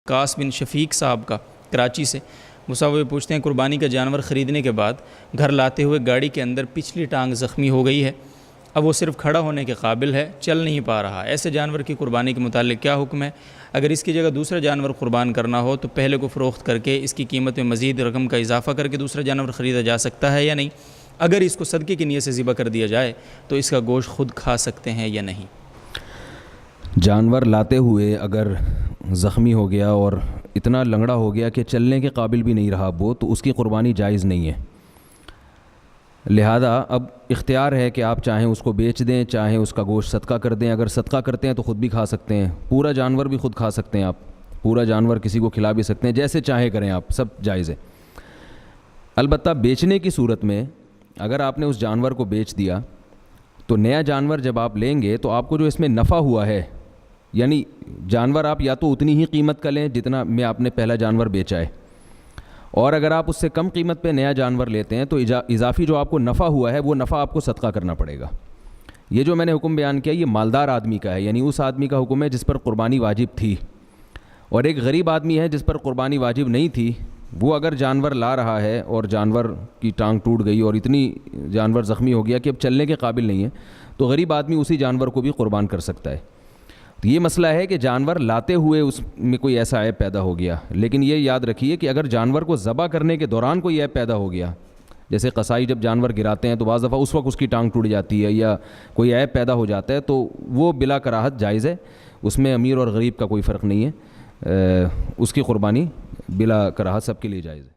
قاس بن شفیق صاحب کا کراچی سے، وہ پوچھتے ہیں قربانی کا جانور خریدنے کے بعد گھر لاتے ہوئے گاڑی کے اندر پچھلی ٹانگ زخمی ہو گئی ہے، اب وہ صرف کھڑا ہونے کے قابل ہے، چل نہیں پا رہا، ایسے جانور کی قربانی کے متعلق کیا حکم ہے؟ اگر اس کی جگہ دوسرا جانور قربان کرنا ہو تو پہلے کو فروخت کر کے اس کی قیمت میں مزید رقم کا اضافہ کر کے دوسرا جانور خریدا جا سکتا ہے یا نہیں؟ اگر اس کو صدقے کی نیت سے ذبح کر دیا جائے تو اس کا گوشت خود کھا سکتے ہیں یا نہیں؟ جانور لاتے ہوئے اگر زخمی ہو گیا اور اتنا لنگڑا ہو گیا کہ چلنے کے قابل بھی نہیں رہا وہ، تو اس کی قربانی جائز نہیں ہے۔ لہذا اب اختیار ہے کہ آپ چاہیں اس کو بیچ دیں، چاہیں اس کا گوشت صدقہ کر دیں۔ اگر صدقہ کرتے ہیں تو خود بھی کھا سکتے ہیں، پورا جانور بھی خود کھا سکتے ہیں، آپ پورا جانور کسی کو کھلا بھی سکتے ہیں، جیسے چاہیں کریں آپ، سب جائز ہے۔ البتہ بیچنے کی صورت میں اگر آپ نے اس جانور کو بیچ دیا تو نیا جانور جب آپ لیں گے تو آپ کو جو اس میں نفع ہوا ہے، یعنی جانور آپ یا تو اتنی ہی قیمت کا لیں جتنا میں آپ نے پہلا جانور بیچا ہے، اور اگر آپ اس سے کم قیمت پہ نیا جانور لیتے ہیں تو اضافی جو آپ کو نفع ہوا ہے وہ نفع آپ کو صدقہ کرنا پڑے گا۔ یہ جو میں نے حکم بیان کیا یہ مالدار آدمی کا ہے، یعنی اس آدمی کا حکم ہے جس پر قربانی واجب تھی، اور ایک غریب آدمی ہے جس پر قربانی واجب نہیں تھی، وہ اگر جانور لا رہا ہے اور جانور کی ٹانگ ٹوٹ گئی اور اتنی جانور زخمی ہو گیا کہ اب چلنے کے قابل نہیں ہے، تو غریب آدمی اسی جانور کو بھی قربان کر سکتا ہے۔ تو یہ مسئلہ ہے کہ جانور لاتے ہوئے اس میں کوئی ایسا عیب پیدا ہو گیا، لیکن یہ یاد رکھیے کہ اگر جانور کو ذبح کرنے کے دوران کوئی عیب پیدا ہو گیا، جیسے قصائی جب جانور گراتے ہیں تو بعض دفعہ اس وقت اس کی ٹانگ ٹوٹ جاتی ہے یا کوئی عیب پیدا ہو جاتا ہے، تو وہ بلا کراہت جائز ہے، اس میں امیر اور غریب کا کوئی فرق نہیں ہے، اس کی قربانی بلا کراہت سب کے لیے جائز ہے۔